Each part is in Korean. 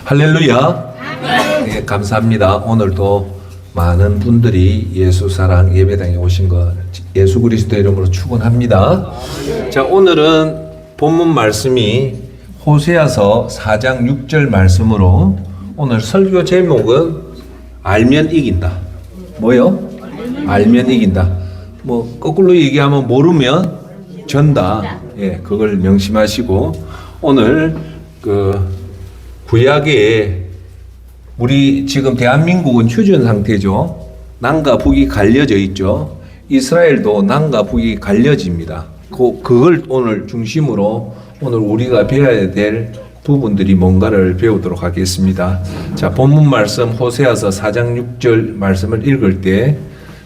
할렐루야. 예, 감사합니다. 오늘도 많은 분들이 예수 사랑 예배당에 오신 것 예수 그리스도 이름으로 축원합니다. 자, 오늘은 본문 말씀이 호세아서 4장 6절 말씀으로 오늘 설교 제목은 알면 이긴다. 뭐요? 알면 이긴다. 뭐 거꾸로 얘기하면 모르면 전다. 예, 그걸 명심하시고 오늘 구약에 우리 지금 대한민국은 휴전 상태죠. 남과 북이 갈려져 있죠. 이스라엘도 남과 북이 갈려집니다. 그걸 오늘 중심으로 오늘 우리가 배워야 될 부분들이 뭔가를 배우도록 하겠습니다. 자, 본문 말씀 호세아서 4장 6절 말씀을 읽을 때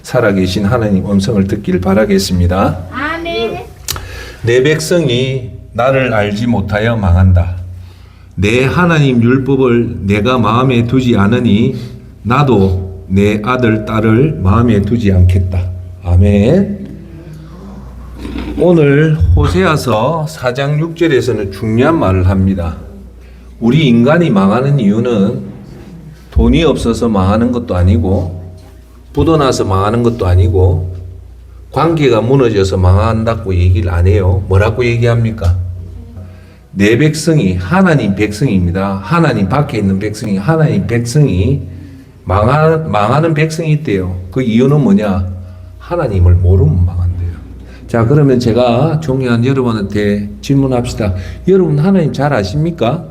살아계신 하나님 음성을 듣기를 바라겠습니다. 아멘. 내 백성이 나를 알지 못하여 망한다. 내 하나님 율법을 내가 마음에 두지 않으니 나도 내 아들 딸을 마음에 두지 않겠다. 아멘. 오늘 호세아서 4장 6절에서는 중요한 말을 합니다. 우리 인간이 망하는 이유는 돈이 없어서 망하는 것도 아니고 부도나서 망하는 것도 아니고 관계가 무너져서 망한다고 얘기를 안 해요. 뭐라고 얘기합니까? 내 백성이 하나님 백성입니다. 하나님 밖에 있는 백성이 하나님 백성이 망하는 백성이 있대요. 그 이유는 뭐냐? 하나님을 모르면 망한대요. 자, 그러면 제가 존경한 여러분한테 질문합시다. 여러분 하나님 잘 아십니까?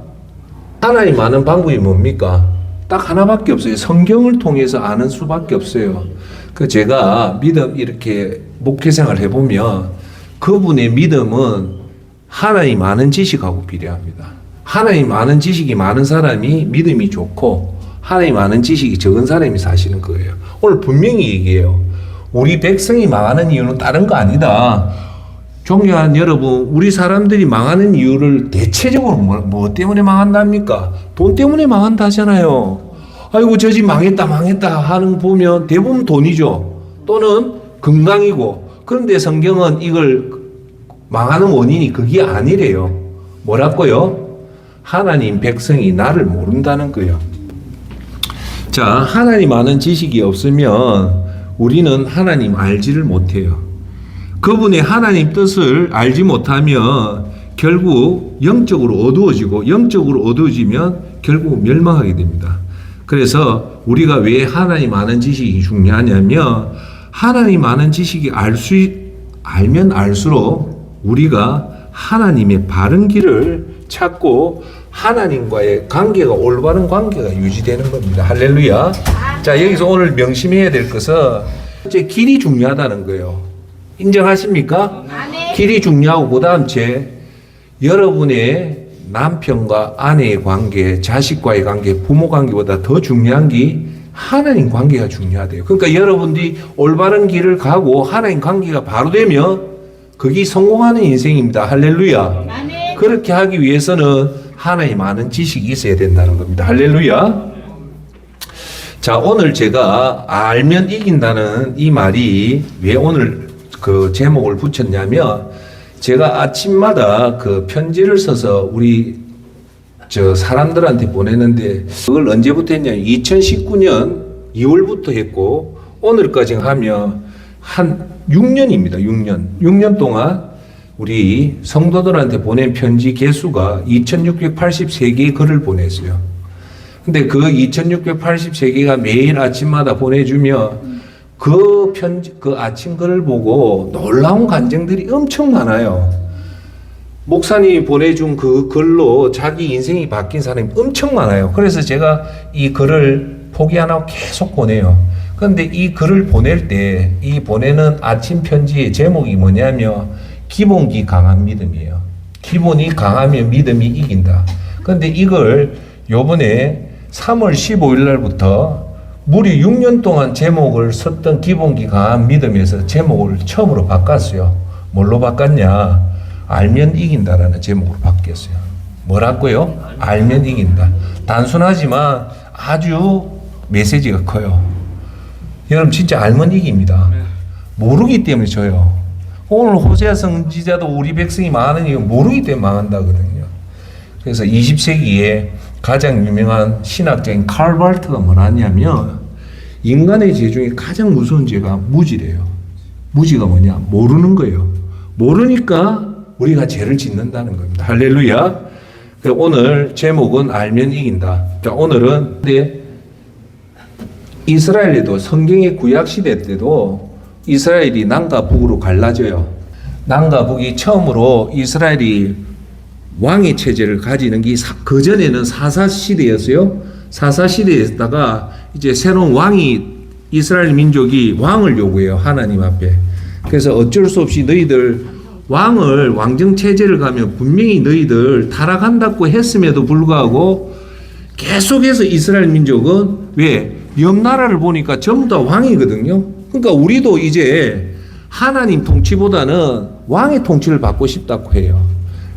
하나님 아는 방법이 뭡니까? 딱 하나밖에 없어요. 성경을 통해서 아는 수밖에 없어요. 제가 믿음 이렇게 목회생활 해보면 그분의 믿음은 하나님 아는 지식하고 비례합니다. 하나님 아는 지식이 많은 사람이 믿음이 좋고 하나님 아는 지식이 적은 사람이 사시는 거예요. 오늘 분명히 얘기해요. 우리 백성이 망하는 이유는 다른 거 아니다. 존경하는 여러분, 우리 사람들이 망하는 이유를 대체적으로 뭐 때문에 망한답니까? 돈 때문에 망한다 하잖아요. 아이고 저 집 망했다 하는 거 보면 대부분 돈이죠. 또는 건강이고. 그런데 성경은 이걸 망하는 원인이 그게 아니래요. 뭐라고요? 하나님 백성이 나를 모른다는 거예요. 자, 하나님 아는 지식이 없으면 우리는 하나님 알지를 못해요. 그분의 하나님 뜻을 알지 못하면 결국 영적으로 어두워지고 영적으로 어두워지면 결국 멸망하게 됩니다. 그래서 우리가 왜 하나님 아는 지식이 중요하냐면 하나님 아는 지식이 알면 알수록 우리가 하나님의 바른 길을 찾고 하나님과의 관계가 올바른 관계가 유지되는 겁니다. 할렐루야. 자, 여기서 오늘 명심해야 될 것은 이제 길이 중요하다는 거예요. 인정하십니까? 아멘. 길이 중요하고 그다음 여러분의 남편과 아내의 관계, 자식과의 관계, 부모 관계보다 더 중요한 게 하나님 관계가 중요하대요. 그러니까 여러분들이 올바른 길을 가고 하나님 관계가 바로 되면 그게 성공하는 인생입니다. 할렐루야. 아멘. 그렇게 하기 위해서는 하나님 아는 지식이 있어야 된다는 겁니다. 할렐루야. 자, 오늘 제가 알면 이긴다는 이 말이 왜 오늘 그 제목을 붙였냐면 제가 아침마다 그 편지를 써서 우리 사람들한테 보내는데 그걸 언제부터 했냐면 2019년 2월부터 했고 오늘까지 하면 한 6년입니다. 6년 동안 우리 성도들한테 보낸 편지 개수가 2683개의 글을 보냈어요. 근데 그 2683개가 매일 아침마다 보내주면 그 아침 글을 보고 놀라운 감정들이 엄청 많아요. 목사님이 보내준 그 글로 자기 인생이 바뀐 사람이 엄청 많아요. 그래서 제가 이 글을 포기 안 하고 계속 보내요. 그런데 이 글을 보낼 때 이 보내는 아침 편지의 제목이 뭐냐면 기본기 강한 믿음이에요. 기본이 강하면 믿음이 이긴다. 그런데 이걸 요번에 3월 15일 날부터 무려 6년 동안 제목을 썼던 기본기 강한 믿음에서 제목을 처음으로 바꿨어요. 뭘로 바꿨냐? 알면 이긴다라는 제목으로 바뀌었어요. 뭐라고요? 알면 이긴다. 단순하지만 아주 메시지가 커요. 여러분 진짜 알면 이깁니다. 모르기 때문에 져요. 오늘 호세아 선지자도 우리 백성이 망하는 이유 모르기 때문에 망한다거든요. 그래서 20세기에 가장 유명한 신학자인 칼 발트가 뭐라냐면 인간의 죄 중에 가장 무서운 죄가 무지래요. 무지가 뭐냐? 모르는 거예요. 모르니까 우리가 죄를 짓는다는 겁니다. 할렐루야. 오늘 제목은 알면 이긴다. 오늘은 이스라엘에도 성경의 구약시대 때도 이스라엘이 남과 북으로 갈라져요. 남과 북이 처음으로 이스라엘이 왕의 체제를 가지는 게 그전에는 사사시대였어요. 사사시대에다가 이제 새로운 왕이 이스라엘 민족이 왕을 요구해요. 하나님 앞에. 그래서 어쩔 수 없이 너희들 왕정 체제를 가면 분명히 너희들 타락한다고 했음에도 불구하고 계속해서 이스라엘 민족은 왜? 옆 나라를 보니까 전부 다 왕이거든요. 그러니까 우리도 이제 하나님 통치보다는 왕의 통치를 받고 싶다고 해요.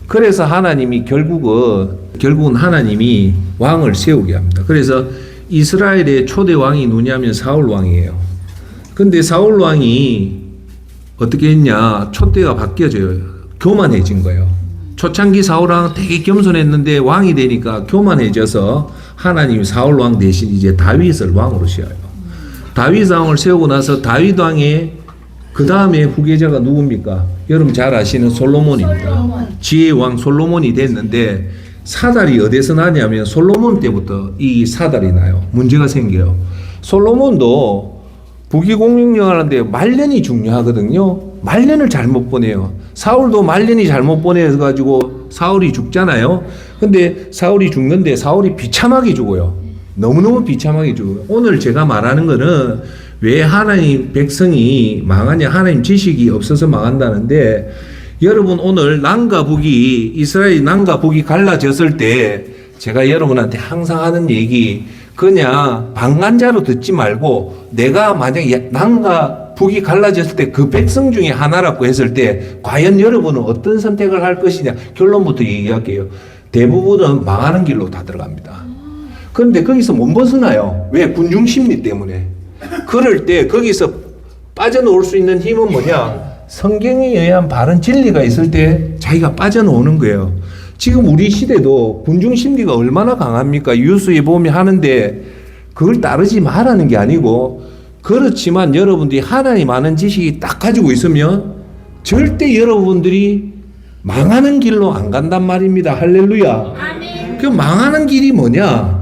그래서 하나님이 결국은 하나님이 왕을 세우게 합니다. 그래서 이스라엘의 초대 왕이 누구냐면 사울 왕이에요. 근데 사울 왕이 어떻게 했냐? 촛대가 바뀌어져요. 교만해진 거예요. 초창기 사울 왕은 되게 겸손했는데 왕이 되니까 교만해져서 하나님이 사울 왕 대신 이제 다윗을 왕으로 세워요. 다윗 왕을 세우고 나서 다윗 왕의 그 다음에 후계자가 누굽니까? 여러분 잘 아시는 솔로몬입니다. 지혜의 왕 솔로몬이 됐는데 사달이 어디서 나냐면 솔로몬 때부터 이 사달이 나요. 문제가 생겨요. 솔로몬도 부귀공명을 하는데 말년이 중요하거든요. 말년을 잘못 보내요. 사울도 말년이 잘못 보내가지고 사울이 죽잖아요. 근데 사울이 죽는데 사울이 비참하게 죽어요. 너무너무 비참하게 죽어요. 오늘 제가 말하는 거는 왜 하나님 백성이 망하냐, 하나님 지식이 없어서 망한다는데, 여러분 오늘 남과 북이 이스라엘 남과 북이 갈라졌을 때 제가 여러분한테 항상 하는 얘기, 그냥 방관자로 듣지 말고 내가 만약에 남과 북이 갈라졌을 때 그 백성 중에 하나라고 했을 때 과연 여러분은 어떤 선택을 할 것이냐. 결론부터 얘기할게요. 대부분은 망하는 길로 다 들어갑니다. 그런데 거기서 못 벗어나요. 왜? 군중 심리 때문에. 그럴 때 거기서 빠져나올 수 있는 힘은 뭐냐? 성경에 의한 바른 진리가 있을 때 자기가 빠져나오는 거예요. 지금 우리 시대도 군중 심리가 얼마나 강합니까? 뉴스에 보면 하는데 그걸 따르지 말라는 게 아니고, 그렇지만 여러분들이 하나님 아는 지식이 딱 가지고 있으면 절대 여러분들이 망하는 길로 안 간단 말입니다. 할렐루야. 아멘. 그 망하는 길이 뭐냐?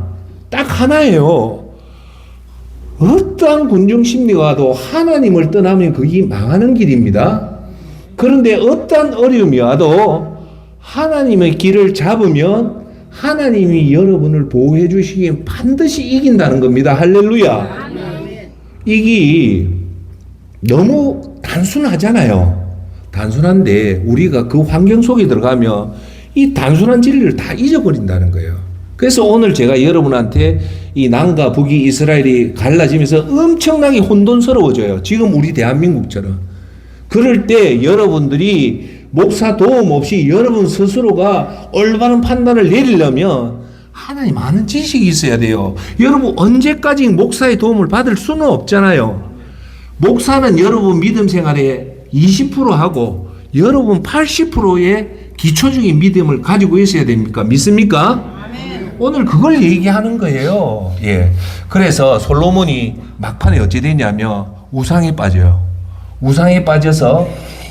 딱 하나예요. 어떠한 군중 심리가 와도 하나님을 떠나면 그게 망하는 길입니다. 그런데 어떠한 어려움이 와도 하나님의 길을 잡으면 하나님이 여러분을 보호해 주시기에 반드시 이긴다는 겁니다. 할렐루야. 이게 너무 단순하잖아요. 단순한데 우리가 그 환경 속에 들어가면 이 단순한 진리를 다 잊어버린다는 거예요. 그래서 오늘 제가 여러분한테 이 남과 북이 이스라엘이 갈라지면서 엄청나게 혼돈스러워져요. 지금 우리 대한민국처럼. 그럴 때 여러분들이 목사 도움 없이 여러분 스스로가 올바른 판단을 내리려면 하나님 아는 지식이 있어야 돼요. 여러분 언제까지 목사의 도움을 받을 수는 없잖아요. 목사는 여러분 믿음 생활에 20% 하고 여러분 80%의 기초적인 믿음을 가지고 있어야 됩니까? 믿습니까? 오늘 그걸 얘기하는 거예요. 예. 그래서 솔로몬이 막판에 어찌 되냐면 우상에 빠져요. 우상에 빠져서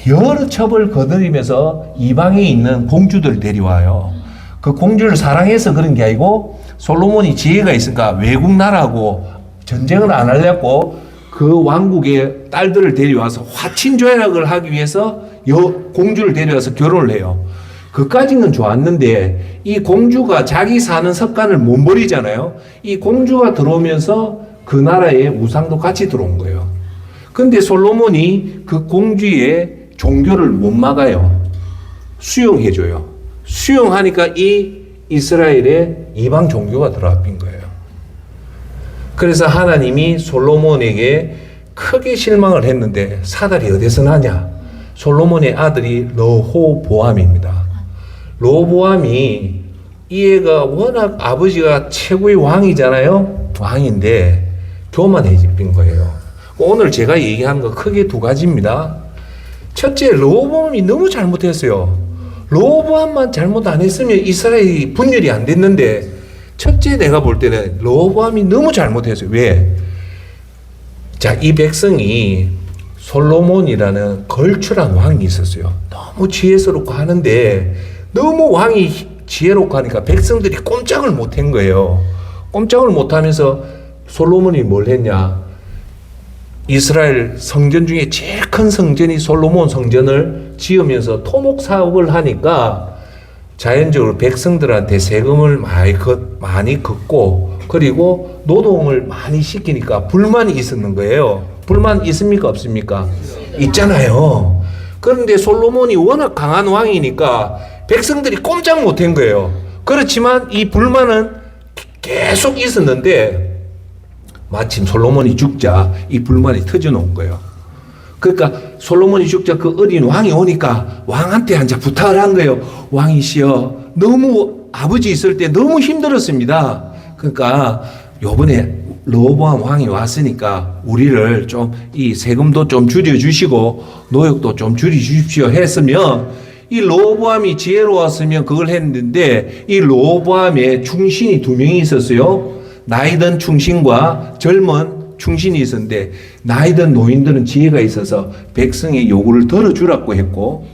여러 첩을 거느리면서 이방에 있는 공주들 데려와요. 그 공주를 사랑해서 그런 게 아니고 솔로몬이 지혜가 있으니까 외국 나라하고 전쟁을 안 하려고 그 왕국의 딸들을 데려와서 화친조약을 하기 위해서 공주를 데려와서 결혼을 해요. 그까지는 좋았는데 이 공주가 자기 사는 습관을 못 버리잖아요. 이 공주가 들어오면서 그 나라의 우상도 같이 들어온 거예요. 근데 솔로몬이 그 공주의 종교를 못 막아요. 수용해줘요. 수용하니까 이 이스라엘의 이방 종교가 들어와빈 거예요. 그래서 하나님이 솔로몬에게 크게 실망을 했는데 사달이 어디서 나냐? 솔로몬의 아들이 르호보암입니다. 르호보암이 이 애가 워낙 아버지가 최고의 왕이잖아요. 왕인데 교만해진 거예요. 오늘 제가 얘기한 거 크게 두 가지입니다. 첫째, 르호보암이 너무 잘못했어요. 르호보암만 잘못 안 했으면 이스라엘이 분열이 안 됐는데 첫째 내가 볼 때는 르호보암이 너무 잘못했어요. 왜? 자, 이 백성이 솔로몬이라는 걸출한 왕이 있었어요. 너무 지혜스럽고 하는데 너무 왕이 지혜롭고 하니까 백성들이 꼼짝을 못한 거예요. 꼼짝을 못하면서 솔로몬이 뭘 했냐? 이스라엘 성전 중에 제일 큰 성전이 솔로몬 성전을 지으면서 토목 사업을 하니까 자연적으로 백성들한테 세금을 많이 걷고 그리고 노동을 많이 시키니까 불만이 있었는 거예요. 불만 있습니까? 없습니까? 있잖아요. 그런데 솔로몬이 워낙 강한 왕이니까 백성들이 꼼짝 못한 거예요. 그렇지만 이 불만은 계속 있었는데 마침 솔로몬이 죽자 이 불만이 터져놓은 거예요. 그러니까 솔로몬이 죽자 그 어린 왕이 오니까 왕한테 한자 부탁을 한 거예요. 왕이시여, 너무 아버지 있을 때 너무 힘들었습니다. 그러니까 요번에 르호보암 왕이 왔으니까 우리를 좀 이 세금도 좀 줄여주시고 노역도 좀 줄여주십시오 했으면 이 르호보암이 지혜로웠으면 그걸 했는데 이 르호보암에 충신이 2명이 있었어요. 나이든 충신과 젊은 충신이 있었는데 나이든 노인들은 지혜가 있어서 백성의 요구를 들어주라고 했고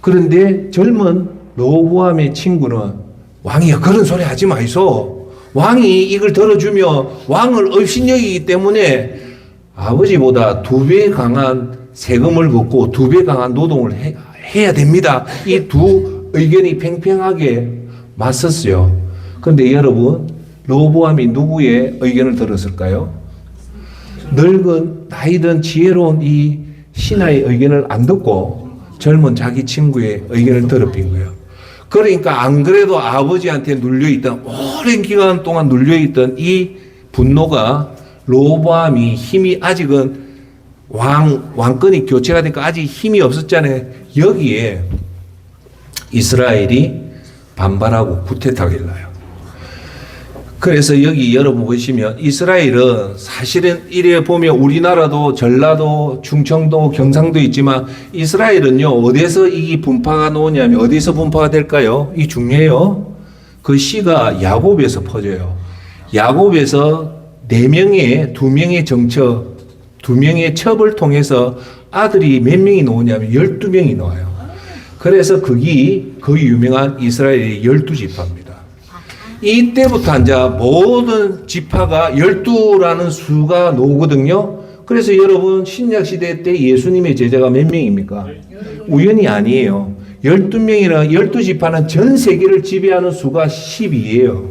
그런데 젊은 르호보암의 친구는 왕이야 그런 소리 하지 마이소. 왕이 이걸 들어주며 왕을 업신여기기 때문에 아버지보다 2배 강한 세금을 걷고 2배 강한 노동을 해야 됩니다. 이 두 의견이 팽팽하게 맞섰어요. 그런데 여러분 르호보암이 누구의 의견을 들었을까요? 늙은 나이든 지혜로운 이 신하의 의견을 안 듣고 젊은 자기 친구의 의견을 더럽힌 거예요. 그러니까 안 그래도 아버지한테 눌려있던 오랜 기간 동안 눌려있던 이 분노가 르호보암이 힘이 아직은 왕권이 교체가 되니까 아직 힘이 없었잖아요. 여기에 이스라엘이 반발하고 쿠데타가 일어나요. 그래서 여기 여러분 보시면 이스라엘은 사실은 이래 보면 우리나라도 전라도, 충청도, 경상도 있지만 이스라엘은요 어디서 이 분파가 나오냐면 어디서 분파가 될까요? 이 중요해요. 그 씨가 야곱에서 퍼져요. 야곱에서 4명의 2명의 정처, 2명의 첩을 통해서 아들이 몇 명이 나오냐면 12명이 나와요. 그래서 그게 그 유명한 이스라엘의 12지파입니다. 이때부터 이제 모든 지파가 12라는 수가 나오거든요. 그래서 여러분 신약시대 때 예수님의 제자가 몇 명입니까? 우연이 아니에요. 12명이나 12지파는 전 세계를 지배하는 수가 10이에요.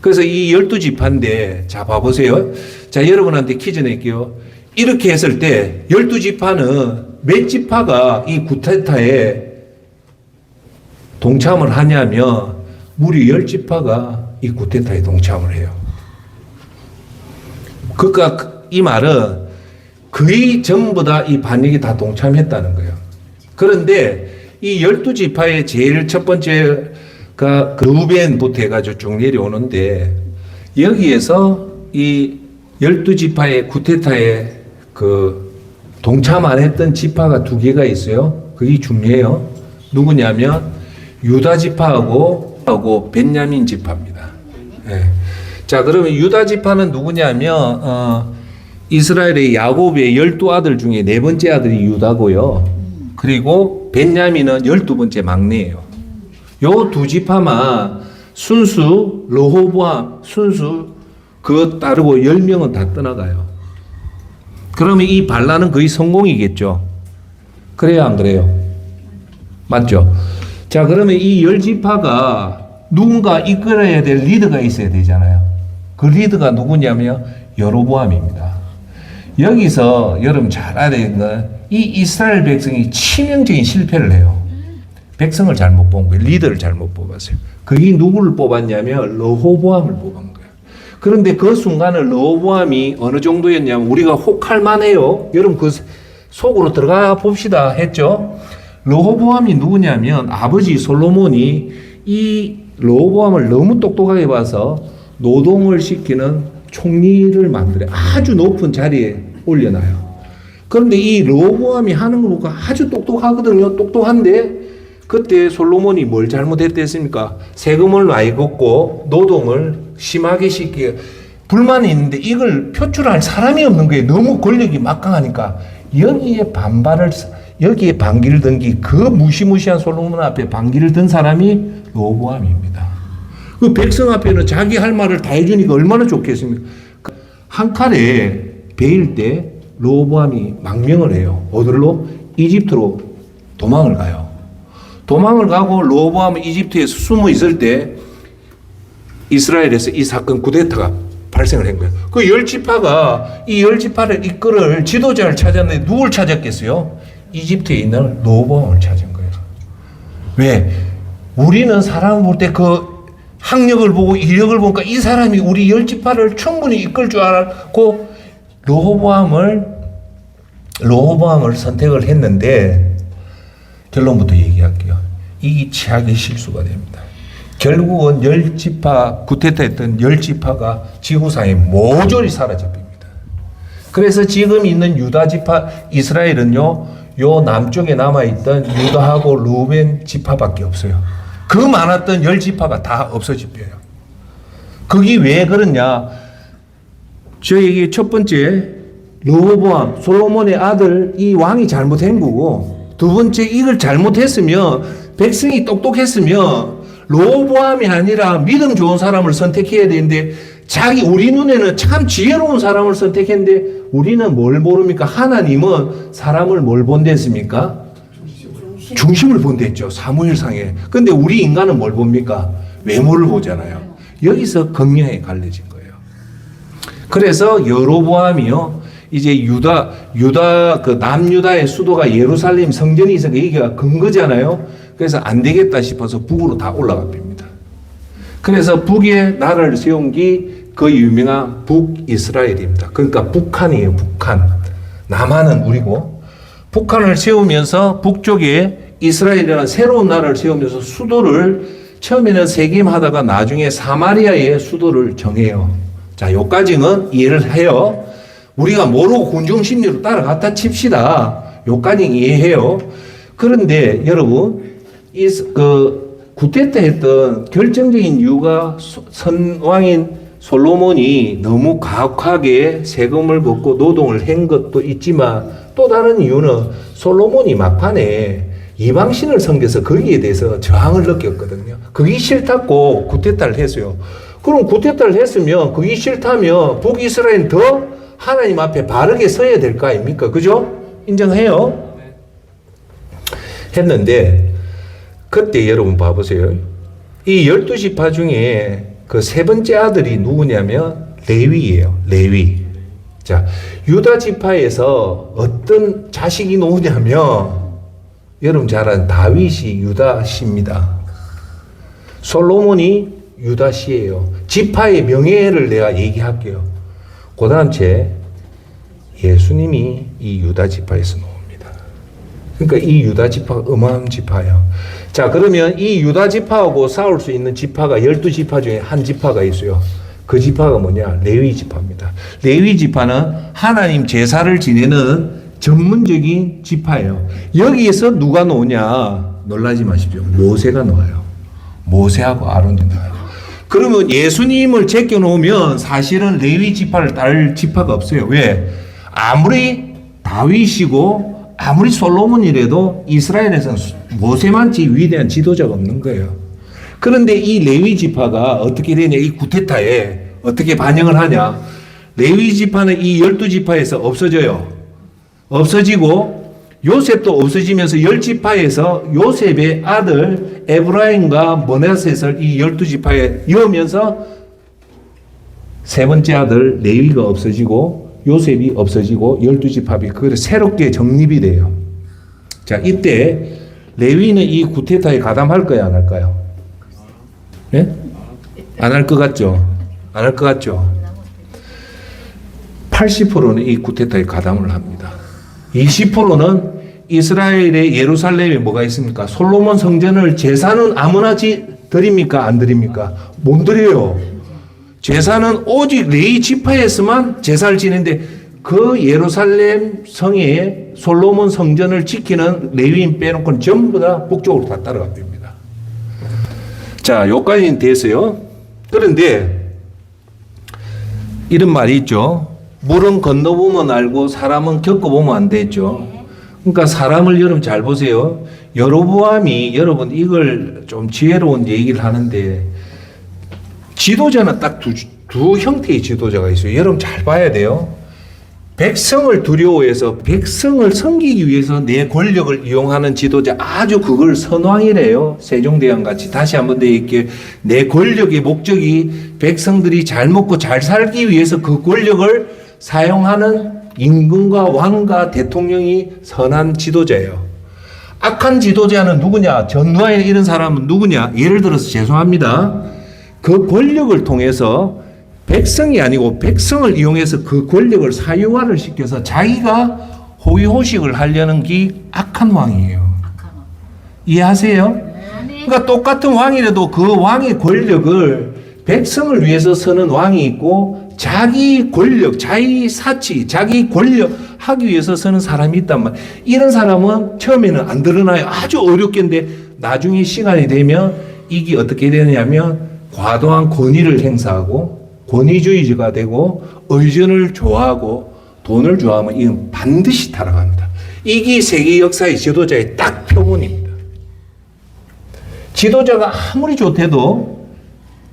그래서 이 12지파인데 자 봐보세요. 자 여러분한테 퀴즈 낼게요. 이렇게 했을 때 12지파는 몇 지파가 이 쿠데타에 동참을 하냐면 무려 10지파가 이 쿠데타에 동참을 해요. 그러니까 이 말은 거의 전부 다 이 반역이 다 동참했다는 거예요. 그런데 이 12지파의 제일 첫 번째가 르우벤부터 해가지고 쭉 내려오는데 여기에서 이 12지파의 쿠데타에 그 동참 안 했던 지파가 2개가 있어요. 그게 중요해요. 누구냐면 유다 지파하고 벤야민 지파입니다. 예. 자, 그러면 유다 지파는 누구냐면 이스라엘의 야곱의 12아들 중에 4번째 아들이 유다고요. 그리고 벤야민은 12번째 막내예요. 요 2지파만 순수 르호보암 순수 그거 따르고 10명은 다 떠나가요. 그러면 이 반란은 거의 성공이겠죠. 그래요, 안 그래요? 맞죠? 자, 그러면 이 10지파가 누군가 이끌어야 될 리더가 있어야 되잖아요. 그 리더가 누구냐면 여로보암입니다. 여기서 여러분 잘 알아야 되는 건 이 이스라엘 백성이 치명적인 실패를 해요. 백성을 잘못 본 거예요. 리더를 잘못 뽑았어요. 그게 누구를 뽑았냐면 르호보암을 뽑은 거예요. 그런데 그 순간을 르호보암이 어느 정도였냐면 우리가 혹할 만해요. 여러분 그 속으로 들어가 봅시다 했죠. 르호보암이 누구냐면 아버지 솔로몬이 이 르호보암을 너무 똑똑하게 봐서 노동을 시키는 총리를 만들어요. 아주 높은 자리에 올려놔요. 그런데 이 르호보암이 하는 거 보니까 아주 똑똑하거든요. 똑똑한데 그때 솔로몬이 뭘 잘못했댔습니까? 세금을 많이 걷고 노동을 심하게 시키게 불만이 있는데 이걸 표출할 사람이 없는 거예요. 너무 권력이 막강하니까. 여기에 반기를 든 그 무시무시한 솔로몬 앞에 반기를 든 사람이 로보암입니다. 그 백성 앞에는 자기 할 말을 다 해주니까 얼마나 좋겠습니까? 한 칼에 베일 때 로보암이 망명을 해요. 어디로? 이집트로 도망을 가요. 도망을 가고 로보암은 이집트에서 숨어 있을 때 이스라엘에서 이 사건 쿠데타가 발생을 한 거예요. 그 열 지파가 이 열 지파를 이끌을 지도자를 찾았는데 누굴 찾았겠어요? 이집트에 있는 로보암을 찾은 거예요. 왜? 우리는 사람을 볼 때 그 학력을 보고 이력을 보니까 이 사람이 우리 열 지파를 충분히 이끌 줄 알고 로보암을 선택을 했는데 결론부터 얘기할게요. 이 최악의 실수가 됩니다. 결국은 열 지파 쿠데타 했던 열 지파가 지구상에 모조리 사라집니다. 그래서 지금 있는 유다 지파 이스라엘은요, 요 남쪽에 남아있던 유다하고 루벤 지파밖에 없어요. 그 많았던 열 지파가 다 없어집니다. 그게 왜 그러냐? 저에게 첫 번째 르호보암 솔로몬의 아들 이 왕이 잘못한 거고, 두 번째 이걸 잘못했으면 백성이 똑똑했으면 르호보암이 아니라 믿음 좋은 사람을 선택해야 되는데 우리 눈에는 참 지혜로운 사람을 선택했는데 우리는 뭘 모릅니까? 하나님은 사람을 뭘 본댔습니까? 중심을 본댔죠. 사무엘상에. 근데 우리 인간은 뭘 봅니까? 외모를 보잖아요. 여기서 극명하게 갈려진 거예요. 그래서 여로보암이요, 이제 유다 그 남유다의 수도가 예루살렘 성전이 있어서 여기가 근거잖아요. 그래서 안 되겠다 싶어서 북으로 다 올라갑니다. 그래서 북에 나라를 세운 게 그 유명한 북이스라엘입니다. 그러니까 북한이에요. 북한. 남한은 우리고 북한을 세우면서 북쪽에 이스라엘이라는 새로운 나라를 세우면서 수도를 처음에는 세겜하다가 나중에 사마리아의 수도를 정해요. 자, 요까지는 이해를 해요. 우리가 모르고 군중심리로 따라갔다 칩시다. 요까지 이해해요. 그런데 여러분, 쿠데타 했던 결정적인 이유가 선왕인 솔로몬이 너무 가혹하게 세금을 걷고 노동을 한 것도 있지만 또 다른 이유는 솔로몬이 막판에 이방신을 섬겨서 거기에 대해서 저항을 느꼈거든요. 그게 싫다고 쿠데타를 했어요. 그럼 쿠데타를 했으면 그게 싫다면 북이스라엘은 더 하나님 앞에 바르게 서야 될 거 아닙니까? 그죠? 인정해요? 했는데 그때 여러분 봐보세요. 이 12지파 중에 그 세 번째 아들이 누구냐면 레위예요. 레위. 자, 유다 지파에서 어떤 자식이 나오냐면 여러분 잘 아는 다윗이 유다씨입니다. 솔로몬이 유다씨예요. 지파의 명예를 내가 얘기할게요. 그 다음 째 예수님이 이 유다 지파에서 나옵니다. 그러니까 이 유다 지파가 어마어마한 지파예요. 자, 그러면 이 유다 지파하고 싸울 수 있는 지파가 12지파 중에 한 지파가 있어요. 그 지파가 뭐냐? 레위 지파입니다. 레위 지파는 하나님 제사를 지내는 전문적인 지파예요. 여기에서 누가 나오냐? 놀라지 마십시오. 모세가 나와요. 모세하고 아론이 나와요. 그러면 예수님을 제껴놓으면 사실은 레위 지파를 따를 지파가 없어요. 왜? 아무리 다윗이고 아무리 솔로몬이라도 이스라엘에서는 모세만치 위대한 지도자가 없는 거예요. 그런데 이 레위 지파가 어떻게 되냐? 이 쿠데타에 어떻게 반영을 하냐? 레위 지파는 이 12지파에서 없어져요. 없어지고 요셉도 없어지면서 10지파에서 요셉의 아들 에브라임과 머나셋을 이 12지파에 이으면서 세 번째 아들 레위가 없어지고 요셉이 없어지고 12지파이 그걸 새롭게 정립이 돼요. 자, 이때 레위는 이 쿠데타에 가담할 거야, 안 할까요? 예? 안 할 것 같죠? 안 할 것 같죠? 80%는 이 쿠데타에 가담을 합니다. 20%는 이스라엘의 예루살렘에 뭐가 있습니까? 솔로몬 성전을 제사는 아무나 드립니까? 안 드립니까? 못 드려요. 제사는 오직 레위 지파에서만 제사를 지내는데 그 예루살렘 성에 솔로몬 성전을 지키는 레위인 빼놓고는 전부 다 북쪽으로 다 따라갑니다. 자, 여기까지는 됐어요. 그런데 이런 말이 있죠. 물은 건너보면 알고 사람은 겪어보면 안 되죠. 그러니까 사람을 여러분 잘 보세요. 여로보암이 여러분 이걸 좀 지혜로운 얘기를 하는데 지도자는 딱 두 형태의 지도자가 있어요. 여러분 잘 봐야 돼요. 백성을 두려워해서 백성을 섬기기 위해서 내 권력을 이용하는 지도자, 아주 그걸 선왕이래요. 세종대왕 같이. 다시 한번 더 얘기해. 내 권력의 목적이 백성들이 잘 먹고 잘 살기 위해서 그 권력을 사용하는 임금과 왕과 대통령이 선한 지도자예요. 악한 지도자는 누구냐? 전두환이나 이런 사람은 누구냐? 예를 들어서 죄송합니다. 그 권력을 통해서 백성이 아니고 백성을 이용해서 그 권력을 사유화를 시켜서 자기가 호의호식을 하려는 게 악한 왕이에요. 이해하세요? 그러니까 똑같은 왕이라도 그 왕의 권력을 백성을 위해서 쓰는 왕이 있고 자기 권력, 자기 사치, 자기 권력 하기 위해서 쓰는 사람이 있단 말이에요. 이런 사람은 처음에는 안 드러나요. 아주 어렵겠는데 나중에 시간이 되면 이게 어떻게 되느냐면 과도한 권위를 행사하고 권위주의자가 되고 의존을 좋아하고 돈을 좋아하면 이건 반드시 타락합니다. 이게 세계 역사의 지도자의 딱 표본입니다. 지도자가 아무리 좋대도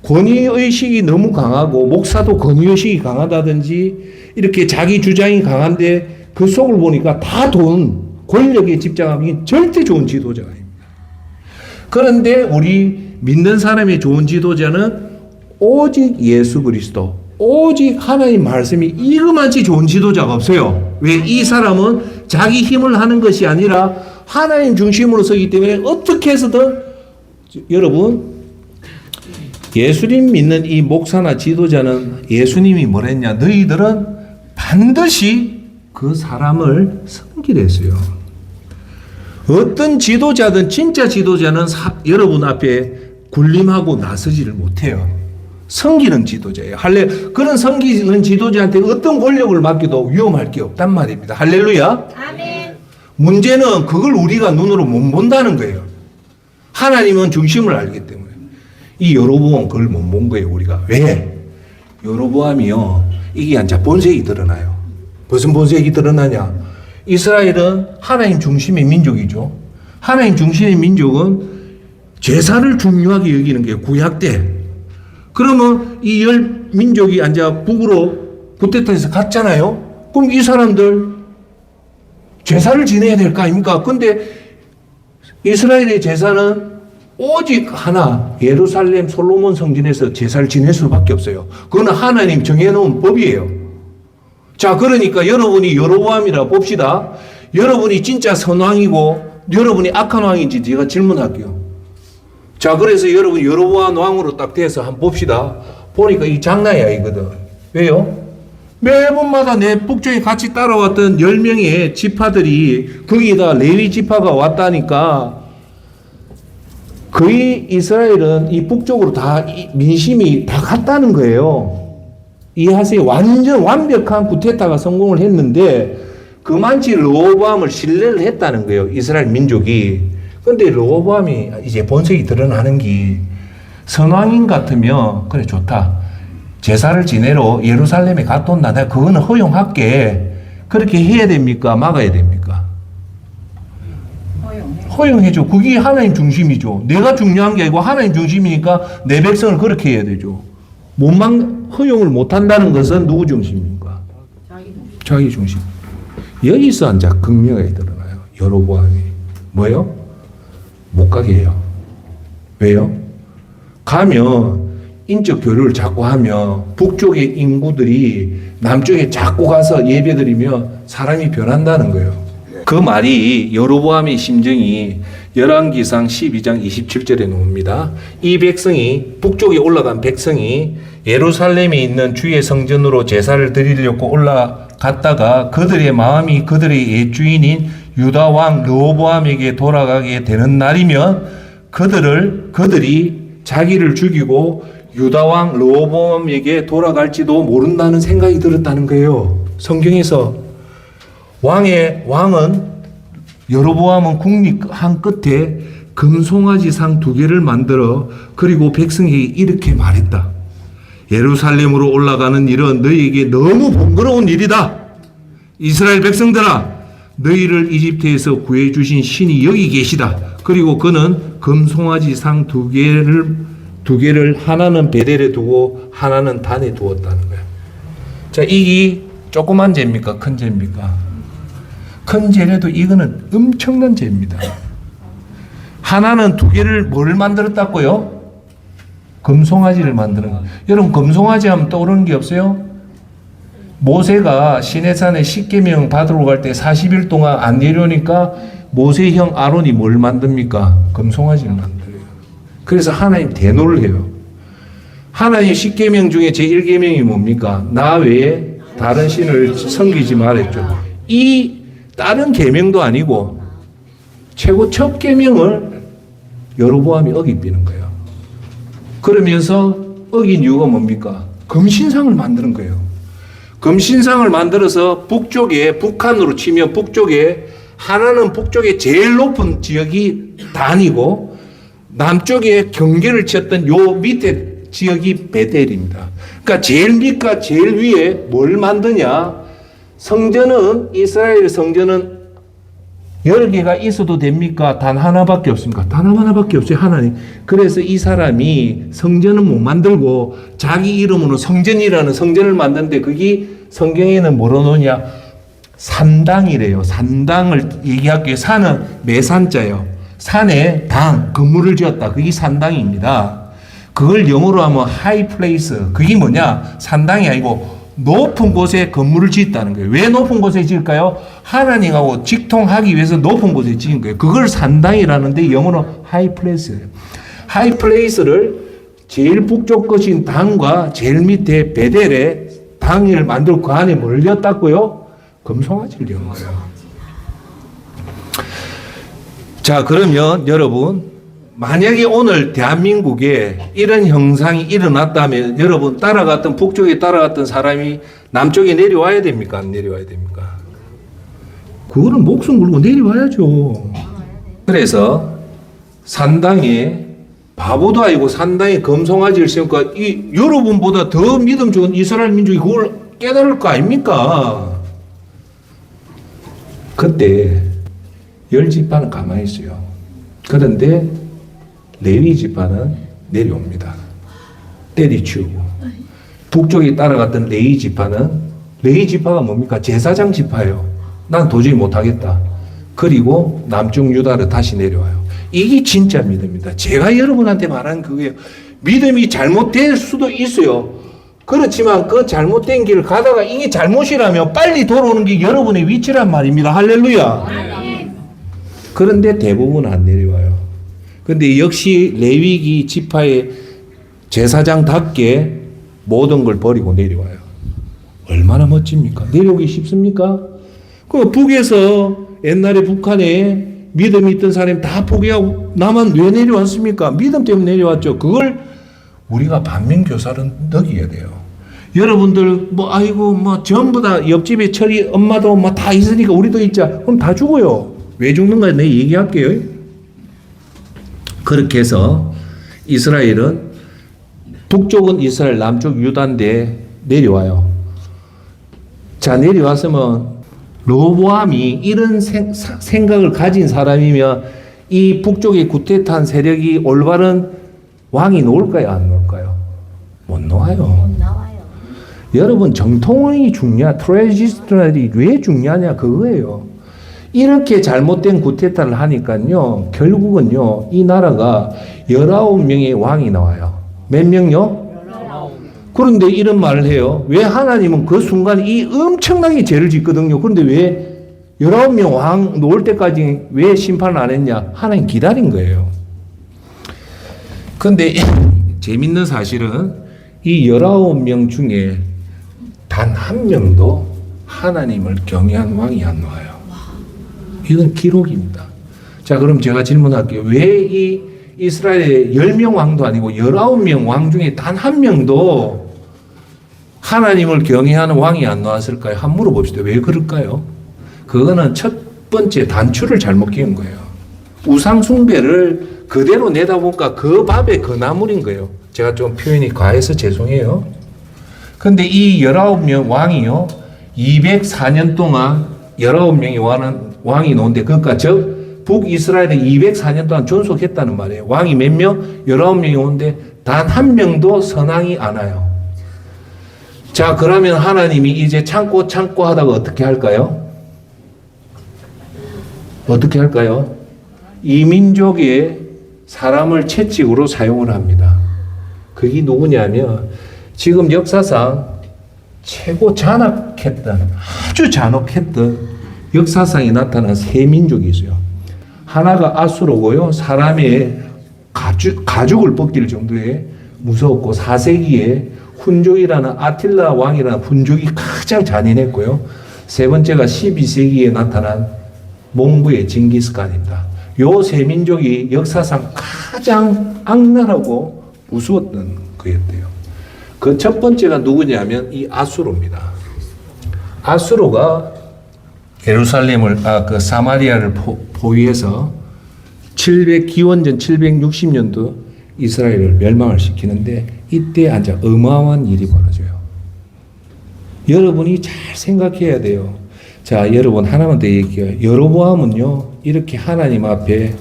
권위의식이 너무 강하고 목사도 권위의식이 강하다든지 이렇게 자기 주장이 강한데 그 속을 보니까 다 돈, 권력에 집착하면 절대 좋은 지도자가 아닙니다. 그런데 우리 믿는 사람의 좋은 지도자는 오직 예수 그리스도, 오직 하나님 말씀이 이거만치 좋은 지도자가 없어요. 왜? 이 사람은 자기 힘을 하는 것이 아니라 하나님 중심으로 서기 때문에 어떻게 해서든 여러분 예수님 믿는 이 목사나 지도자는 예수님이 뭐랬냐? 너희들은 반드시 그 사람을 섬기랬어요. 어떤 지도자든 진짜 지도자는 여러분 앞에 군림하고 나서지를 못해요. 섬기는 지도자예요. 그런 섬기는 지도자한테 어떤 권력을 맡기도 위험할 게 없단 말입니다. 할렐루야. 아멘. 문제는 그걸 우리가 눈으로 못 본다는 거예요. 하나님은 중심을 알기 때문에. 이 여로보암은 그걸 못 본 거예요, 우리가. 왜? 여로보암이요, 이게 이제 본색이 드러나요. 무슨 본색이 드러나냐? 이스라엘은 하나님 중심의 민족이죠. 하나님 중심의 민족은 제사를 중요하게 여기는 게 구약 때. 그러면 이 열 민족이 앉아 북으로 구테타에서 갔잖아요. 그럼 이 사람들 제사를 지내야 될 거 아닙니까? 근데 이스라엘의 제사는 오직 하나, 예루살렘 솔로몬 성전에서 제사를 지낼 수밖에 없어요. 그건 하나님 정해놓은 법이에요. 자, 그러니까 여러분이 여로보암이라 봅시다. 여러분이 진짜 선왕이고 여러분이 악한 왕인지 제가 질문할게요. 자, 그래서 여러분 여로보암 왕으로 딱 돼서 한번 봅시다. 보니까 이 장난이 아니거든. 왜요? 매번마다 내 북쪽에 같이 따라왔던 10명의 지파들이 거기에다 레위 지파가 왔다니까 거의 이스라엘은 이 북쪽으로 다 민심이 다 갔다는 거예요. 이해하세요? 완전 완벽한 구테타가 성공을 했는데 그만치 르호보암을 신뢰를 했다는 거예요. 이스라엘 민족이. 근데 르호보암이 이제 본색이 드러나는 게 선왕인 같으면 그래 좋다. 제사를 지내러 예루살렘에 갔다 온다. 내가 그거는 허용할게. 그렇게 해야 됩니까? 막아야 됩니까? 허용해줘. 그게 하나님 중심이죠. 내가 중요한 게 아니고 하나님 중심이니까 내 백성을 그렇게 해야 되죠. 허용을 못한다는 것은 누구 중심입니까? 자기 중심. 여기서 이제 극명하게 드러나요. 여로보암이. 뭐요? 못 가게 해요. 왜요? 가면 인적 교류를 자꾸 하면 북쪽의 인구들이 남쪽에 자꾸 가서 예배드리면 사람이 변한다는 거예요. 그 말이 여로보암의 심정이 열왕기상 12장 27절에 나옵니다. 이 백성이 북쪽에 올라간 백성이 예루살렘에 있는 주의 성전으로 제사를 드리려고 올라갔다가 그들의 마음이 그들의 옛 주인인 유다 왕 르호보암에게 돌아가게 되는 날이면 그들이 자기를 죽이고 유다 왕 르호보암에게 돌아갈지도 모른다는 생각이 들었다는 거예요. 성경에서 왕은 여로보암은 국립한 끝에 금송아지 상 2개를 만들어 그리고 백성에게 이렇게 말했다. 예루살렘으로 올라가는 일은 너희에게 너무 번거로운 일이다. 이스라엘 백성들아, 너희를 이집트에서 구해주신 신이 여기 계시다. 그리고 그는 금송아지 상 2개를 하나는 베델에 두고 하나는 단에 두었다는 거예요. 자, 이게 조그만 죄입니까? 큰 죄입니까? 큰 죄라도 이거는 엄청난 죄입니다. 하나는 2개를 뭘 만들었다고요? 금송아지를 만드는 거예요. 여러분, 금송아지 하면 떠오르는 게 없어요? 모세가 시내산에 십계명 받으러 갈 때 40일 동안 안 내려오니까 모세의 형 아론이 뭘 만듭니까? 금송아지를 만들어요. 그래서 하나님 대노를 해요. 하나님 십계명 중에 제1계명이 뭡니까? 나 외에 다른 신을 섬기지 말았죠. 이 다른 계명도 아니고 최고 첫 계명을 여로보암이 어기비는 거예요. 그러면서 어긴 이유가 뭡니까? 금신상을 만드는 거예요. 금신상을 만들어서 북한으로 치면 북쪽에 하나는 북쪽에 제일 높은 지역이 단이고 남쪽에 경계를 쳤던 요 밑에 지역이 베델입니다. 그러니까 제일 밑과 제일 위에 뭘 만드냐? 성전은 이스라엘 성전은 10개가 있어도 됩니까? 단 하나밖에 없습니까? 단 하나밖에 없어요. 하나님. 그래서 이 사람이 성전은 못 만들고 자기 이름으로 성전이라는 성전을 만드는데 그게 성경에는 뭐로 놓냐? 산당이래요. 산당을 얘기할게요. 산은 매산자예요. 산에 당, 건물을 지었다. 그게 산당입니다. 그걸 영어로 하면 high place. 그게 뭐냐? 산당이 아니고 높은 곳에 건물을 짓다는 거예요. 왜 높은 곳에 지을까요? 하나님하고 직통하기 위해서 높은 곳에 지은 거예요. 그걸 산당이라는데 영어로 high place예요. high place를 제일 북쪽 것인 당과 제일 밑에 베델에 당을 만들고 그 안에 뭘 렸다고요? 금송아지를 연 거예요. 자, 그러면 여러분, 만약에 오늘 대한민국에 이런 형상이 일어났다면 여러분 따라갔던 북쪽에 따라갔던 사람이 남쪽에 내려와야 됩니까? 안 내려와야 됩니까? 그거는 목숨 걸고 내려와야죠. 그래서 산당에 바보도 아니고 산당에 금송아지를 세우니까 이 여러분보다 더 믿음 좋은 이스라엘 민족이 그걸 깨달을 거 아닙니까? 그때 10지파는 가만히 있어요. 그런데 레위 지파는 내려옵니다. 때리치우고. 북쪽에 따라갔던 레위 지파가 뭡니까? 제사장 지파예요. 난 도저히 못하겠다. 그리고 남쪽 유다로 다시 내려와요. 이게 진짜 믿음입니다. 제가 여러분한테 말하는 그거예요. 믿음이 잘못될 수도 있어요. 그렇지만 그 잘못된 길을 가다가 이게 잘못이라면 빨리 돌아오는 게 여러분의 위치란 말입니다. 할렐루야. 그런데 대부분 안 내려와요. 근데 역시 레위기 지파의 제사장답게 모든 걸 버리고 내려와요. 얼마나 멋집니까? 내려오기 쉽습니까? 그 북에서 옛날에 북한에 믿음이 있던 사람이 다 포기하고 나만 왜 내려왔습니까? 믿음 때문에 내려왔죠. 그걸 우리가 반면교사로 느껴야 돼요. 여러분들 전부 다 옆집에 철이 엄마도 다 있으니까 우리도 있자. 그럼 다 죽어요. 왜 죽는가 내가 얘기할게요. 그렇게 해서 이스라엘은 북쪽은 이스라엘, 남쪽 유다인데 내려와요. 자, 내려왔으면 로보암이 이런 생각을 가진 사람이면 이 북쪽에 구태탄 세력이 올바른 왕이 놓을까요? 안 놓을까요? 못 놓아요. 여러분, 정통이 트레지스터널이 왜 중요하냐 그거예요. 이렇게 잘못된 구태타를 하니까요, 결국은요, 이 나라가 19명의 왕이 나와요. 몇 명요? 19. 그런데 이런 말을 해요. 왜 하나님은 그 순간 이 엄청나게 죄를 짓거든요. 그런데 왜 19명 왕 놓을 때까지 왜 심판을 안 했냐? 하나님 기다린 거예요. 그런데 재밌는 사실은 이 19명 중에 단 한 명도 하나님을 경외한 왕이 안 나와요. 이건 기록입니다. 자, 그럼 제가 질문할게요. 왜 이 이스라엘의 10명 왕도 아니고 19명 왕 중에 단 한 명도 하나님을 경외하는 왕이 안 나왔을까요? 한번 물어봅시다. 왜 그럴까요? 그거는 첫 번째 단추를 잘못 끼운 거예요. 우상 숭배를 그대로 내다보니까 그 밥에 그 나물인 거예요. 제가 좀 표현이 과해서 죄송해요. 근데 이 19명 왕이요, 204년 동안 19명이 왕이 나오는데, 그러니까 북이스라엘에 204년 동안 존속했다는 말이에요. 왕이 몇 명? 19명이 오는데 단 한 명도 선왕이 안 와요. 자, 그러면 하나님이 이제 참고 하다가 어떻게 할까요? 어떻게 할까요? 이 민족의 사람을 채찍으로 사용을 합니다. 그게 누구냐면 지금 역사상 최고 아주 잔혹했던 역사상에 나타난 세 민족이 있어요. 하나가 아수르고요. 사람의 가죽을 벗길 정도의 무서웠고, 4세기에 훈족이라는 아틸라 왕이라는 훈족이 가장 잔인했고요. 세 번째가 12세기에 나타난 몽부의 징기스칸입니다. 요 세 민족이 역사상 가장 악랄하고 무서웠던 거였대요. 그 첫 번째가 누구냐면 이 아수르입니다. 아수르가 예루살렘을 그 사마리아를 포위해서 기원전 760년도 이스라엘을 멸망을 시키는데, 이때 아주 어마어마한 일이 벌어져요. 여러분이 잘 생각해야 돼요. 자, 여러분 하나만 더 얘기해요. 여로보암은요, 이렇게 하나님 앞에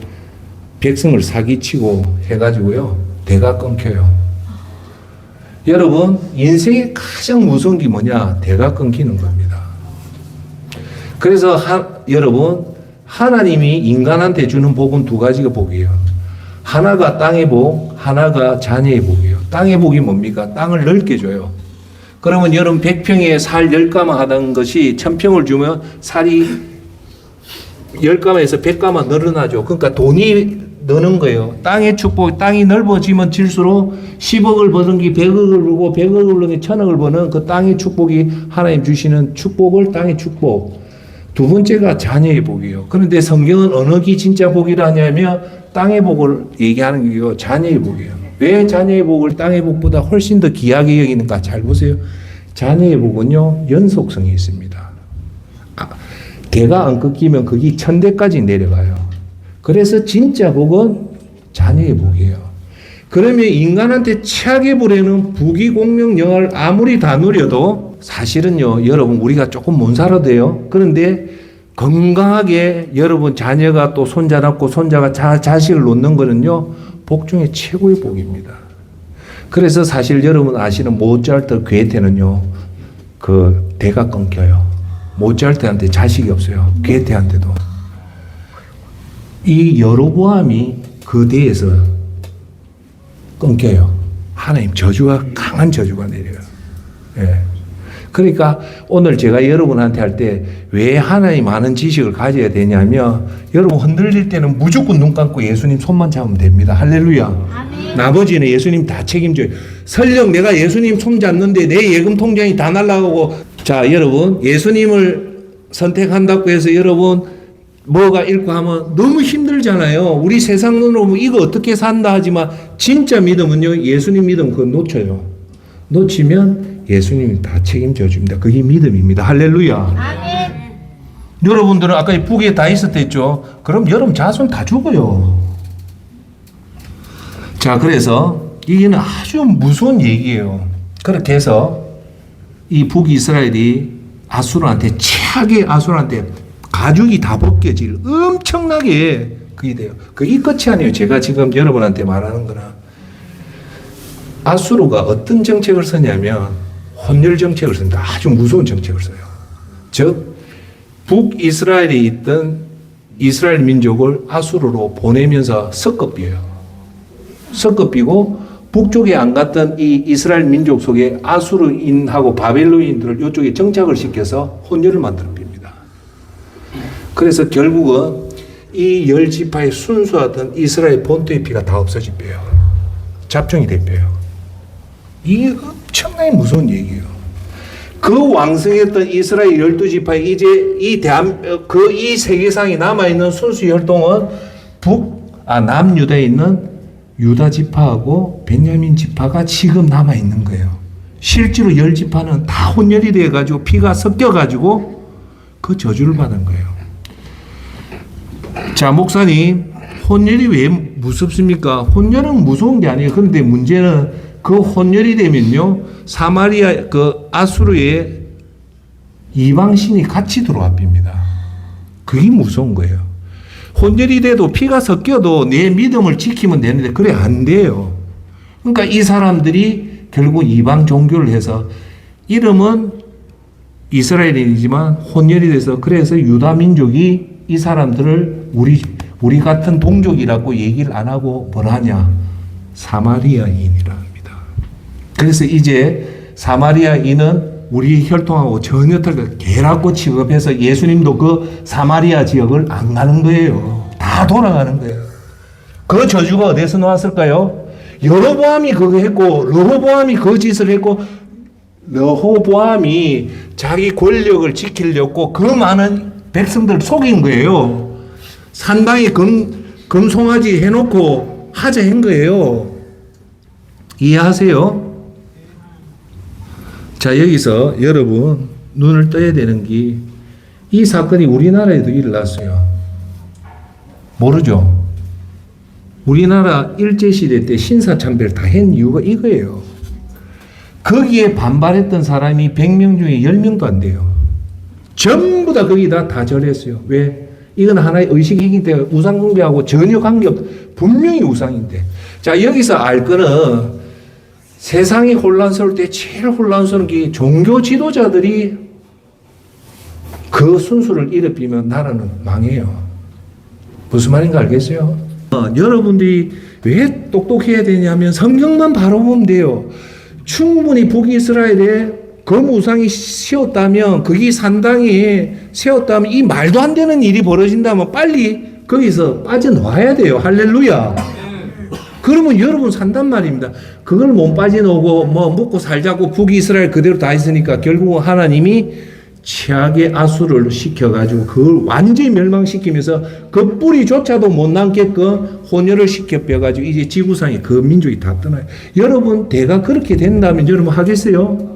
백성을 사기치고 해가지고요, 대가 끊겨요. 여러분, 인생의 가장 무서운 게 뭐냐? 대가 끊기는 겁니다. 그래서 여러분, 하나님이 인간한테 주는 복은 두 가지가 복이에요. 하나가 땅의 복, 하나가 자녀의 복이에요. 땅의 복이 뭡니까? 땅을 넓게 줘요. 그러면 여러분 100평에 살 10가마 하던 것이 1000평을 주면 살이 10가마에서 100가마 늘어나죠. 그러니까 돈이 느는 거예요. 땅의 축복, 땅이 넓어지면 질수록 10억을 버는 게 100억을 벌고 100억을 버는 게 1000억을 버는 그 땅의 축복이 하나님 주시는 축복을 땅의 축복. 두 번째가 자녀의 복이에요. 그런데 성경은 어느 게 진짜 복이라 하냐면 땅의 복을 얘기하는 게요, 자녀의 복이에요. 왜 자녀의 복을 땅의 복보다 훨씬 더 귀하게 여기는가? 잘 보세요. 자녀의 복은요, 연속성이 있습니다. 개가 안 끊기면 그게 천대까지 내려가요. 그래서 진짜 복은 자녀의 복이에요. 그러면 인간한테 최악의 불에는 부귀공명영화를 아무리 다 누려도 사실은요, 여러분 우리가 조금 못 살아도 돼요. 그런데 건강하게 여러분 자녀가 또 손자 낳고 손자가 자식을 놓는 거는요, 복 중에 최고의 복입니다. 그래서 사실 여러분 아시는 모차르트 괴테는요, 그 대가 끊겨요. 모차르트한테 자식이 없어요. 괴테한테도. 이 여로보암이 그 대에서 끊겨요. 하나님 강한 저주가 내려요. 예. 그러니까 오늘 제가 여러분한테 할 때 왜 하나님 많은 지식을 가져야 되냐면, 여러분 흔들릴 때는 무조건 눈 감고 예수님 손만 잡으면 됩니다. 할렐루야. 아멘. 나머지는 예수님 다 책임져요. 설령 내가 예수님 손 잡는데 내 예금 통장이 다 날아가고, 자 여러분 예수님을 선택한다고 해서 여러분 뭐가 잃고 하면 너무 힘들잖아요. 우리 세상 눈으로 보면 이거 어떻게 산다 하지만 진짜 믿음은요, 예수님 믿음 그거 놓쳐요. 놓치면 예수님이 다 책임져 줍니다. 그게 믿음입니다. 할렐루야. 아멘. 여러분들은 아까 북에 다 있었댔죠. 그럼 여러분 자손 다 죽어요. 자, 그래서 이게는 아주 무서운 얘기예요. 그렇게 해서 이 북이스라엘이 최악의 아수르한테 가죽이 다 벗겨질 엄청나게 그게 돼요. 그게 끝이 아니에요. 제가 지금 여러분한테 말하는 거나. 아수르가 어떤 정책을 쓰냐면 혼혈 정책을 씁니다. 아주 무서운 정책을 써요. 즉 북이스라엘에 있던 이스라엘 민족을 아수르로 보내면서 섞어비어요. 섞어비고 북쪽에 안 갔던 이 이스라엘 민족 속에 아수르인하고 바벨론인들을 이쪽에 정착을 시켜서 혼혈을 만들어 빕니다. 그래서 결국은 이 10지파의 순수하던 이스라엘 본토의 피가 다 없어집니다. 잡종이 됩니다. 이게 엄청나게 무서운 얘기예요. 그 왕성했던 이스라엘 12지파에 이제 이 세계상에 남아있는 순수 혈통은 남유다에 있는 유다 지파하고 베냐민 지파가 지금 남아있는 거예요. 실제로 10지파는 다 혼혈이 돼가지고 피가 섞여가지고 그 저주를 받은 거예요. 자, 목사님, 혼혈이 왜 무섭습니까? 혼혈은 무서운 게 아니에요. 그런데 문제는 그 혼혈이 되면요, 사마리아 그 아수르의 이방신이 같이 들어와 빕니다. 그게 무서운 거예요. 혼혈이 돼도 피가 섞여도 내 믿음을 지키면 되는데 그래 안 돼요. 그러니까 이 사람들이 결국 이방 종교를 해서 이름은 이스라엘인이지만 혼혈이 돼서 그래서 유다 민족이 이 사람들을 우리 같은 동족이라고 얘기를 안 하고 뭐라 하냐? 사마리아인이라 합니다. 그래서 이제 사마리아인은 우리 혈통하고 전혀 다르게 개라고 취급해서 예수님도 그 사마리아 지역을 안 가는 거예요. 다 돌아가는 거예요. 그 저주가 어디서 나왔을까요? 여로보암이 그거 했고 르호보암이 그 짓을 했고 르호보암이 자기 권력을 지키려고 그 많은 백성들을 속인 거예요. 산당에 금송아지 해놓고 하자 한 거예요. 이해하세요? 자, 여기서 여러분 눈을 떠야 되는 게 이 사건이 우리나라에도 일어났어요. 모르죠? 우리나라 일제시대 때 신사참배를 다 한 이유가 이거예요. 거기에 반발했던 사람이 100명 중에 10명도 안 돼요. 전부 다 거기다 다 절했어요. 왜? 이건 하나의 의식이기 때문에 우상 숭배하고 전혀 관계없, 분명히 우상인데. 자, 여기서 알 거는 세상이 혼란스러울 때 제일 혼란스러운 게 종교 지도자들이 그 순수를 잃어버리면 나라는 망해요. 무슨 말인가 알겠어요? 여러분들이 왜 똑똑해야 되냐면 성경만 바로 보면 돼요. 충분히 북이스라엘에 거무상이 세웠다면, 거기 산당에 세웠다면, 이 말도 안 되는 일이 벌어진다면 빨리 거기서 빠져나와야 돼요. 할렐루야. 그러면 여러분 산단 말입니다. 그걸 못 빠져나오고 뭐 먹고 살자고 북이스라엘 그대로 다 있으니까 결국은 하나님이 최악의 아수를 시켜가지고 그걸 완전히 멸망시키면서 그 뿌리조차도 못 남게끔 혼혈을 시켜빼가지고 이제 지구상에 그 민족이 다 떠나요. 여러분 대가 그렇게 된다면 여러분 하겠어요?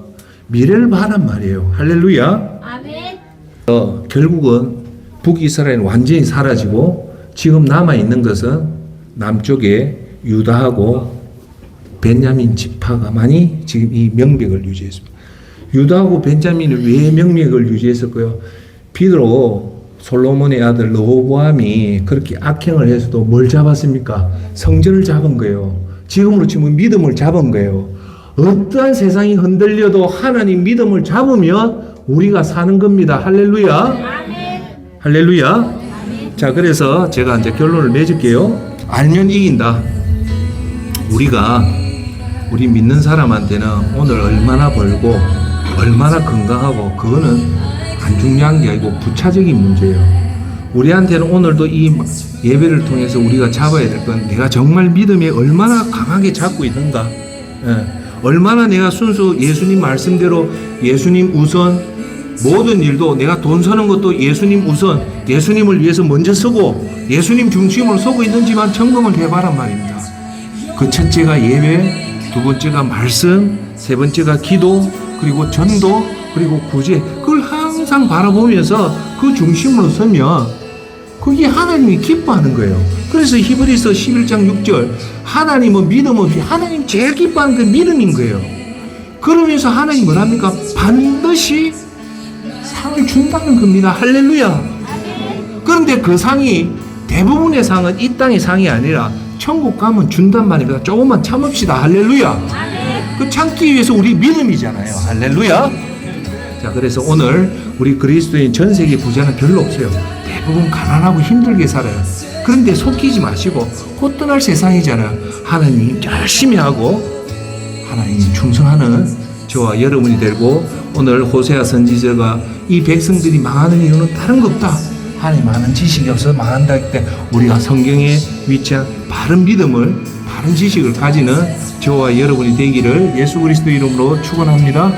미래를 봐란 말이에요. 할렐루야. 아멘. 결국은 북이스라엘은 완전히 사라지고 지금 남아있는 것은 남쪽에 유다하고 벤야민 지파가만이 지금 이 명백을 유지했습니다. 유다하고 벤자민이 왜 명맥을 유지했을까요? 비록 솔로몬의 아들 르호보암이 그렇게 악행을 해서도 뭘 잡았습니까? 성전을 잡은 거예요. 지금으로 치면 믿음을 잡은 거예요. 어떠한 세상이 흔들려도 하나님 믿음을 잡으면 우리가 사는 겁니다. 할렐루야. 아멘. 할렐루야. 아멘. 자, 그래서 제가 이제 결론을 맺을게요. 알면 이긴다. 우리 믿는 사람한테는 오늘 얼마나 벌고 얼마나 건강하고 그거는 안 중요한 게 아니고 부차적인 문제예요. 우리한테는 오늘도 이 예배를 통해서 우리가 잡아야 될 건 내가 정말 믿음에 얼마나 강하게 잡고 있는가. 얼마나 내가 순수 예수님 말씀대로 예수님 우선, 모든 일도 내가 돈 쓰는 것도 예수님 우선, 예수님을 위해서 먼저 쓰고 예수님 중심으로 서고 있는지만 점검을 해봐란 말입니다. 그 첫째가 예배, 두 번째가 말씀, 세 번째가 기도, 그리고 전도, 그리고 구제, 그걸 항상 바라보면서 그 중심으로 서면 그게 하나님이 기뻐하는 거예요. 그래서 히브리서 11장 6절 하나님은 믿음 없이 하나님 제일 기뻐하는 게 믿음인 거예요. 그러면서 하나님 뭐랍니까? 반드시 상을 준다는 겁니다. 할렐루야. 그런데 그 상이 대부분의 상은 이 땅의 상이 아니라 천국 가면 준단 말입니다. 조금만 참읍시다. 할렐루야. 그 참기 위해서 우리 믿음이잖아요. 할렐루야. 자, 그래서 오늘 우리 그리스도인 전 세계 부자는 별로 없어요. 대부분 가난하고 힘들게 살아요. 그런데 속이지 마시고 곧 떠날 세상이잖아요. 하나님 열심히 하고 하나님 충성하는 저와 여러분이 되고, 오늘 호세아 선지자가 이 백성들이 망하는 이유는 다른 거 없다. 하나님 아는 지식이 없어서 망한다 할 때 우리가 성경에 위치한 바른 믿음을, 바른 지식을 가지는 저와 여러분이 되기를 예수 그리스도 이름으로 축원합니다.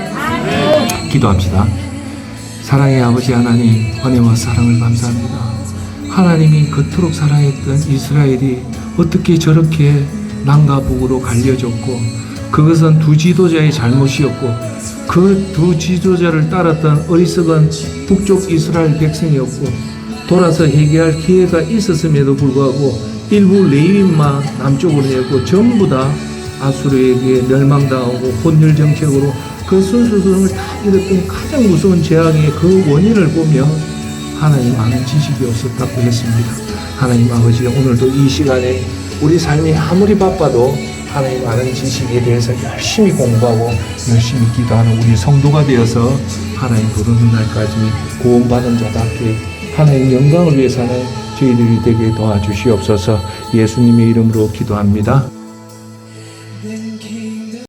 기도합시다. 사랑의 아버지 하나님, 은혜와 사랑을 감사합니다. 하나님이 그토록 사랑했던 이스라엘이 어떻게 저렇게 남과 북으로 갈려졌고 그것은 두 지도자의 잘못이었고 그 두 지도자를 따랐던 어리석은 북쪽 이스라엘 백성이었고 돌아서 회개할 기회가 있었음에도 불구하고 일부 레위인만 남쪽으로 내고 전부 다 아수르에게 멸망당하고 혼혈 정책으로 그 순수성을 다 잃었던 가장 무서운 재앙의 그 원인을 보며 하나님 아는 지식이 없었다고 했습니다. 하나님 아버지, 오늘도 이 시간에 우리 삶이 아무리 바빠도 하나님 아는 지식에 대해서 열심히 공부하고 열심히 기도하는 우리 성도가 되어서 하나님 부르는 날까지 구원받은 자답게 하나님 영광을 위해 사는 저희들이 되게 도와주시옵소서. 예수님의 이름으로 기도합니다.